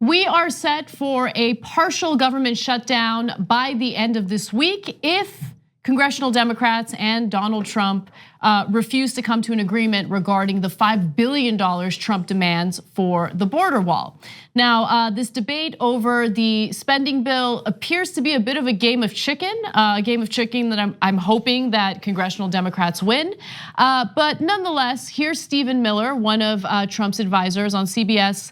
We are set for a partial government shutdown by the end of this week if congressional Democrats and Donald Trump refuse to come to an agreement regarding the $5 billion Trump demands for the border wall. Now, this debate over the spending bill appears to be a bit of a game of chicken, that I'm hoping that congressional Democrats win. But nonetheless, here's Stephen Miller, one of Trump's advisors on CBS,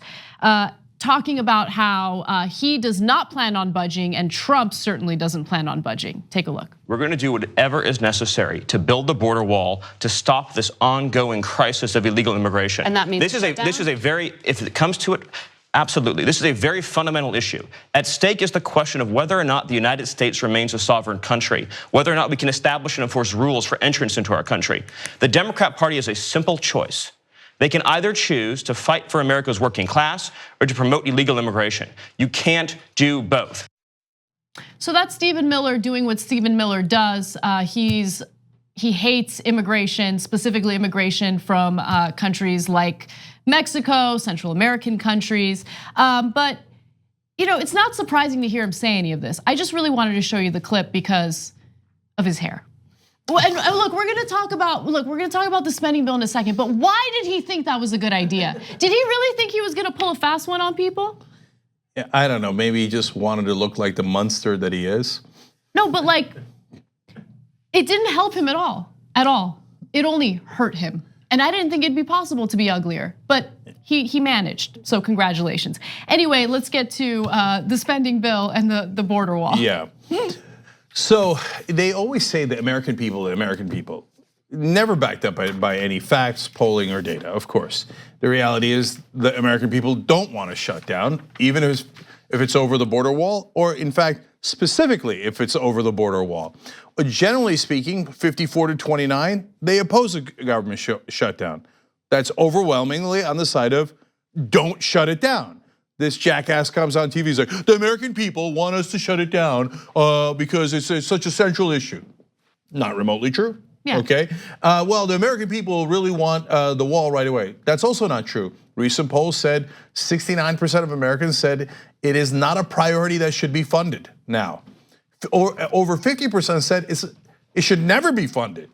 talking about how he does not plan on budging and Trump certainly doesn't plan on budging. Take a look. We're going to do whatever is necessary to build the border wall to stop this ongoing crisis of illegal immigration. And that means this is a very, if it comes to it, absolutely. This is a very fundamental issue. At stake is the question of whether or not the United States remains a sovereign country, whether or not we can establish and enforce rules for entrance into our country. The Democrat Party is a simple choice. They can either choose to fight for America's working class or to promote illegal immigration. You can't do both. So that's Stephen Miller doing what Stephen Miller does. He hates immigration, specifically immigration from countries like Mexico, Central American countries. But it's not surprising to hear him say any of this. I just really wanted to show you the clip because of his hair. Well, and look, we're gonna talk about the spending bill in a second, but why did he think that was a good idea? Did he really think he was gonna pull a fast one on people? Yeah, I don't know, maybe he just wanted to look like the monster that he is. No, but it didn't help him at all. It only hurt him. And I didn't think it'd be possible to be uglier, but he managed, so congratulations. Anyway, let's get to the spending bill and the border wall. Yeah. So they always say the American people, never backed up by any facts, polling, or data, of course. The reality is the American people don't want to shut down, even if it's over the border wall, or in fact, specifically if it's over the border wall. But generally speaking, 54-29, they oppose a government shutdown. That's overwhelmingly on the side of don't shut it down. This jackass comes on TV, he's like, the American people want us to shut it down because it's such a central issue. Not remotely true, yeah. Okay? Well, the American people really want the wall right away. That's also not true. Recent polls said 69% of Americans said it is not a priority that should be funded now. Or over 50% said it should never be funded.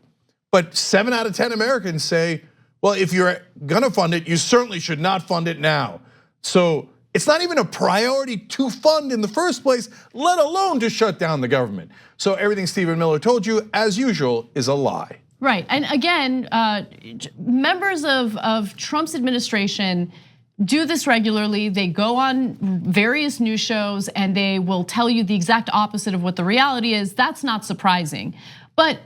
But 7 out of 10 Americans say, well, if you're gonna fund it, you certainly should not fund it now. So it's not even a priority to fund in the first place, let alone to shut down the government. So everything Stephen Miller told you, as usual, is a lie. Right, and again, members of Trump's administration do this regularly. They go on various news shows and they will tell you the exact opposite of what the reality is. That's not surprising. But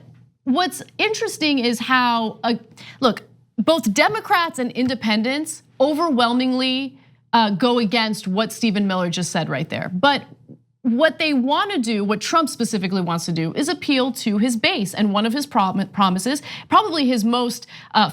what's interesting is how, look, both Democrats and independents overwhelmingly go against what Stephen Miller just said right there. But what they want to do, what Trump specifically wants to do, is appeal to his base. And one of his promises, probably his most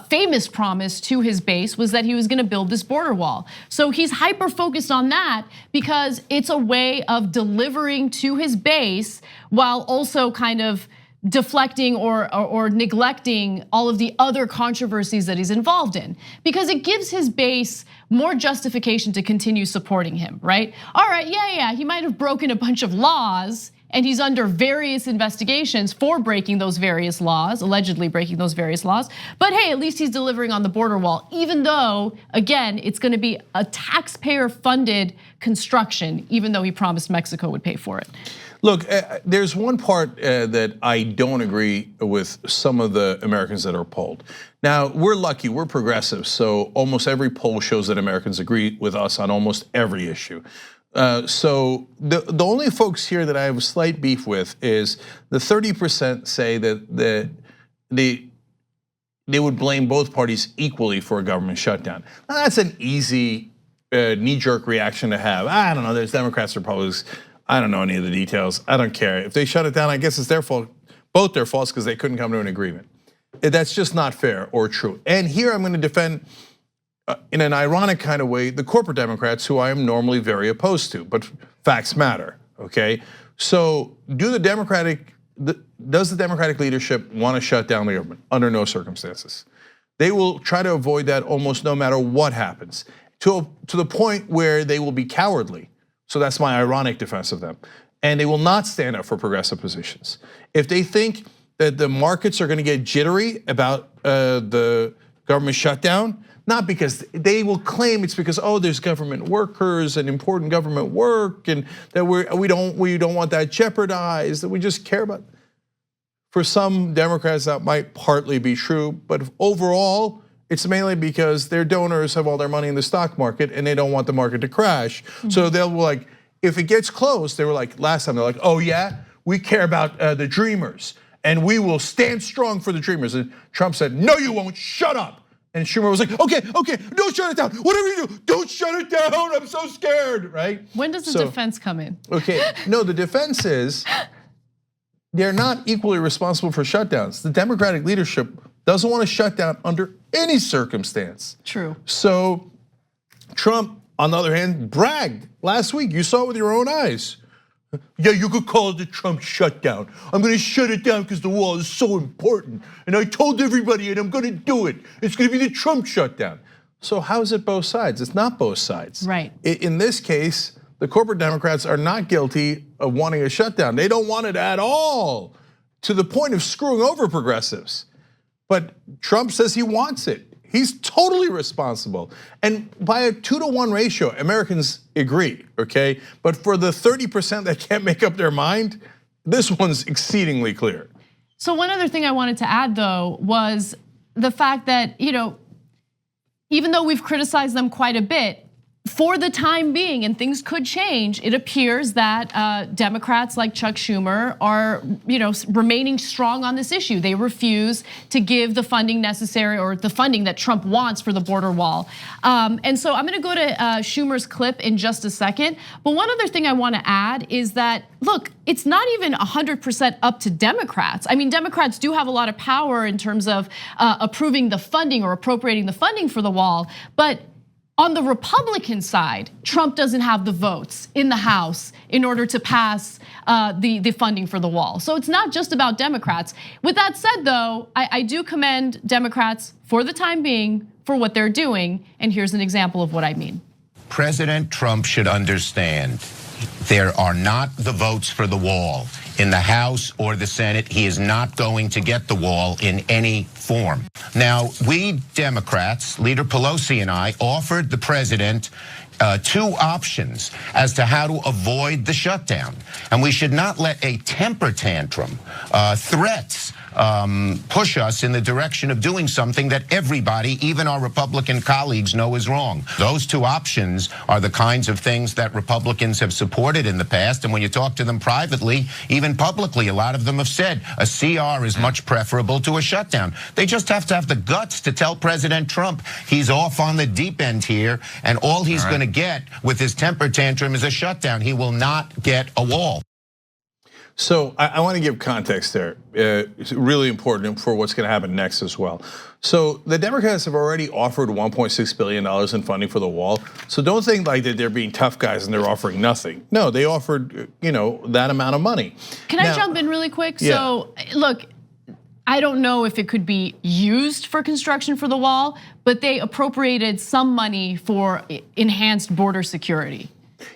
famous promise to his base, was that he was going to build this border wall. So he's hyper focused on that because it's a way of delivering to his base while also kind of deflecting or neglecting all of the other controversies that he's involved in, because it gives his base more justification to continue supporting him, right? All right, yeah, he might have broken a bunch of laws and he's under various investigations for breaking those various laws, allegedly breaking those various laws. But hey, at least he's delivering on the border wall, even though, again, it's gonna be a taxpayer-funded construction, even though he promised Mexico would pay for it. Look, there's one part that I don't agree with some of the Americans that are polled. Now, we're lucky, we're progressive, so almost every poll shows that Americans agree with us on almost every issue. So the only folks here that I have a slight beef with is the 30% say that they would blame both parties equally for a government shutdown. Now, that's an easy knee-jerk reaction to have. I don't know, there's Democrats, Republicans. I don't know any of the details. I don't care. If they shut it down, I guess it's their fault, both their faults, because they couldn't come to an agreement. That's just not fair or true. And here I'm gonna defend, in an ironic kind of way, the corporate Democrats, who I am normally very opposed to, but facts matter, okay? So does the Democratic leadership want to shut down the government? Under no circumstances. They will try to avoid that almost no matter what happens. to the point where they will be cowardly. So that's my ironic defense of them. And they will not stand up for progressive positions. If they think that the markets are gonna get jittery about the government shutdown, not because they will claim it's because, oh, there's government workers and important government work, and that we don't want that jeopardized, that we just care about. For some Democrats, that might partly be true, but overall, it's mainly because their donors have all their money in the stock market and they don't want the market to crash. So they'll like, if it gets close, they were like last time, they're like, oh yeah, we care about the dreamers and we will stand strong for the dreamers. And Trump said, no, you won't, shut up. And Schumer was like, okay, don't shut it down. Whatever you do, don't shut it down. I'm so scared, right? When does the defense come in? Okay, no, the defense is they're not equally responsible for shutdowns. The Democratic leadership doesn't want to shut down under any circumstance. True. So Trump, on the other hand, bragged last week. You saw it with your own eyes. Yeah, you could call it the Trump shutdown. I'm gonna shut it down because the wall is so important. And I told everybody and I'm gonna do it. It's gonna be the Trump shutdown. So how is it both sides? It's not both sides. Right. In this case, the corporate Democrats are not guilty of wanting a shutdown. They don't want it at all, to the point of screwing over progressives. But Trump says he wants it. He's totally responsible. And by a 2-to-1 ratio, Americans agree, okay? But for the 30% that can't make up their mind, this one's exceedingly clear. So one other thing I wanted to add though was the fact that, even though we've criticized them quite a bit, for the time being, and things could change, it appears that Democrats like Chuck Schumer are, remaining strong on this issue. They refuse to give the funding necessary or the funding that Trump wants for the border wall. And so I'm gonna go to Schumer's clip in just a second. But one other thing I wanna add is that, look, it's not even 100% up to Democrats. I mean, Democrats do have a lot of power in terms of approving the funding or appropriating the funding for the wall, but on the Republican side, Trump doesn't have the votes in the House in order to pass the funding for the wall. So it's not just about Democrats. With that said though, I do commend Democrats for the time being for what they're doing, and here's an example of what I mean. President Trump should understand there are not the votes for the wall in the House or the Senate. He is not going to get the wall in any form. Now, we Democrats, Leader Pelosi and I, offered the president 2 options as to how to avoid the shutdown. And we should not let a temper tantrum, threats, push us in the direction of doing something that everybody, even our Republican colleagues, know is wrong. Those 2 options are the kinds of things that Republicans have supported in the past. And when you talk to them privately, even publicly, a lot of them have said a CR is much preferable to a shutdown. They just have to have the guts to tell President Trump he's off on the deep end here, and all he's going to get with his temper tantrum is a shutdown. He will not get a wall. So I want to give context there. It's really important for what's going to happen next as well. So the Democrats have already offered $1.6 billion in funding for the wall. So don't think like that they're being tough guys and they're offering nothing. No, they offered that amount of money. Can I jump in really quick? Yeah. So look, I don't know if it could be used for construction for the wall, but they appropriated some money for enhanced border security.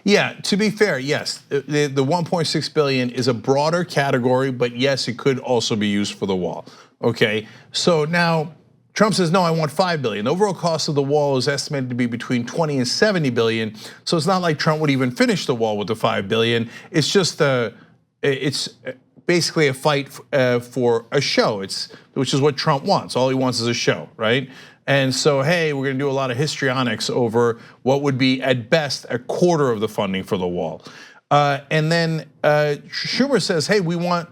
Yeah, to be fair, yes, the 1.6 billion is a broader category, but yes, it could also be used for the wall. Okay, so now Trump says, no, I want 5 billion. The overall cost of the wall is estimated to be between 20 and 70 billion. So it's not like Trump would even finish the wall with the 5 billion. It's just it's basically a fight for a show. Which is what Trump wants. All he wants is a show, right? And so, hey, we're gonna do a lot of histrionics over what would be at best a quarter of the funding for the wall. And then Schumer says, hey, we want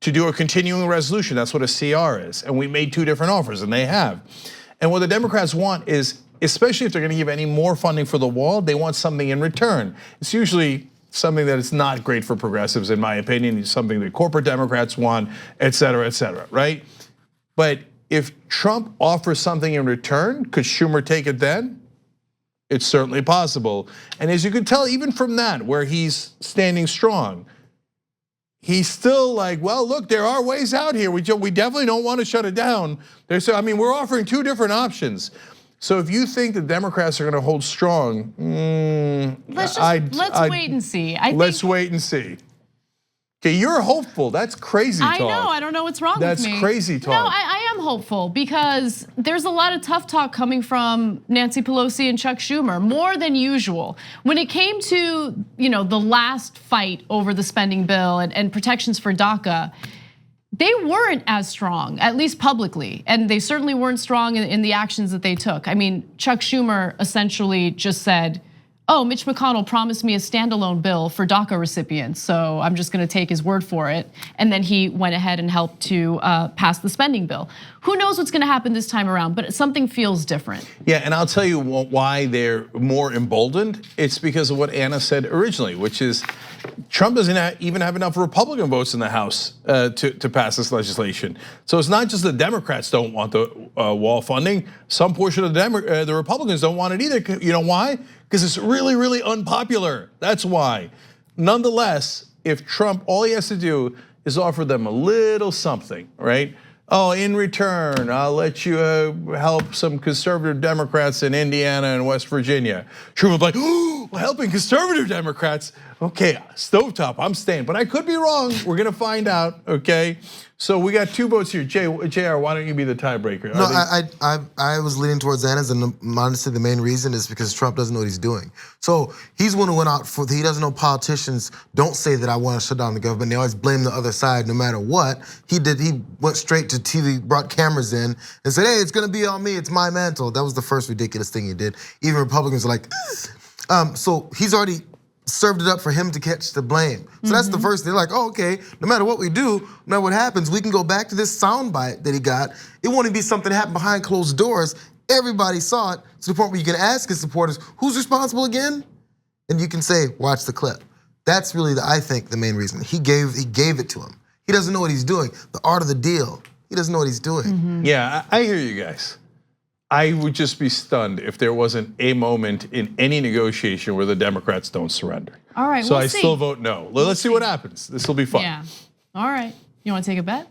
to do a continuing resolution. That's what a CR is. And we made 2 different offers, and they have. And what the Democrats want is, especially if they're gonna give any more funding for the wall, they want something in return. It's usually something that is not great for progressives, in my opinion. It's something that corporate Democrats want, et cetera, right? But if Trump offers something in return, could Schumer take it then? It's certainly possible. And as you can tell, even from that, where he's standing strong, he's still like, well, look, there are ways out here. We definitely don't want to shut it down. We're offering 2 different options. So if you think the Democrats are going to hold strong, let's wait and see. Let's wait and see. Okay, you're hopeful. That's crazy talk. I know. I don't know what's wrong with me. That's crazy talk. No, I am hopeful because there's a lot of tough talk coming from Nancy Pelosi and Chuck Schumer, more than usual. When it came to the last fight over the spending bill and protections for DACA, they weren't as strong, at least publicly, and they certainly weren't strong in the actions that they took. I mean, Chuck Schumer essentially just said, oh, Mitch McConnell promised me a standalone bill for DACA recipients, so I'm just gonna take his word for it. And then he went ahead and helped to pass the spending bill. Who knows what's gonna happen this time around, but something feels different. Yeah, and I'll tell you why they're more emboldened. It's because of what Anna said originally, which is Trump doesn't even have enough Republican votes in the House to pass this legislation. So it's not just the Democrats don't want the wall funding. Some portion of the Republicans don't want it either. You know why? Because it's really, really unpopular. That's why. Nonetheless, if Trump, all he has to do is offer them a little something, right? Oh, in return, I'll let you help some conservative Democrats in Indiana and West Virginia. Truman's like, oh, helping conservative Democrats. Okay, stovetop, I'm staying, but I could be wrong. We're gonna find out, okay? So we got 2 votes here. JR, why don't you be the tiebreaker? No, I was leaning towards Anna's, and honestly, the main reason is because Trump doesn't know what he's doing. So he's one who went out for, he doesn't know politicians don't say that I want to shut down the government. They always blame the other side no matter what. He went straight to TV, brought cameras in and said, hey, it's gonna be on me, it's my mantle. That was the first ridiculous thing he did. Even Republicans are like, so he's already served it up for him to catch the blame. So that's the first, they're like, oh, okay, no matter what we do, no matter what happens, we can go back to this soundbite that he got. It won't even be something that happened behind closed doors. Everybody saw it to the point where you can ask his supporters, who's responsible again? And you can say, watch the clip. That's really, I think, the main reason. He gave it to him. He doesn't know what he's doing. The art of the deal, he doesn't know what he's doing. Yeah, I hear you guys. I would just be stunned if there wasn't a moment in any negotiation where the Democrats don't surrender. All right, so we'll I see. still vote no. Let's see what happens. This will be fun. Yeah. All right. You want to take a bet?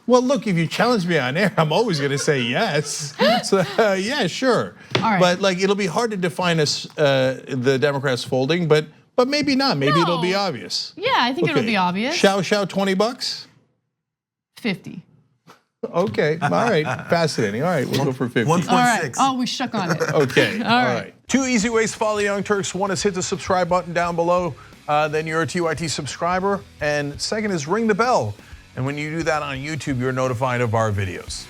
Well, look, if you challenge me on air, I'm always going to say yes. So yeah, sure. All right. But like, it'll be hard to define as the Democrats folding, but maybe not. Maybe it'll be obvious. Yeah, I think it'll be obvious. Shout, $20. 50. Okay, all right, fascinating. All right, we'll go for 50. 1.6. All right. Oh, we shook on it. Okay, all right. right. 2 easy ways to follow the Young Turks. One is hit the subscribe button down below, then you're a TYT subscriber. And second is ring the bell. And when you do that on YouTube, you're notified of our videos.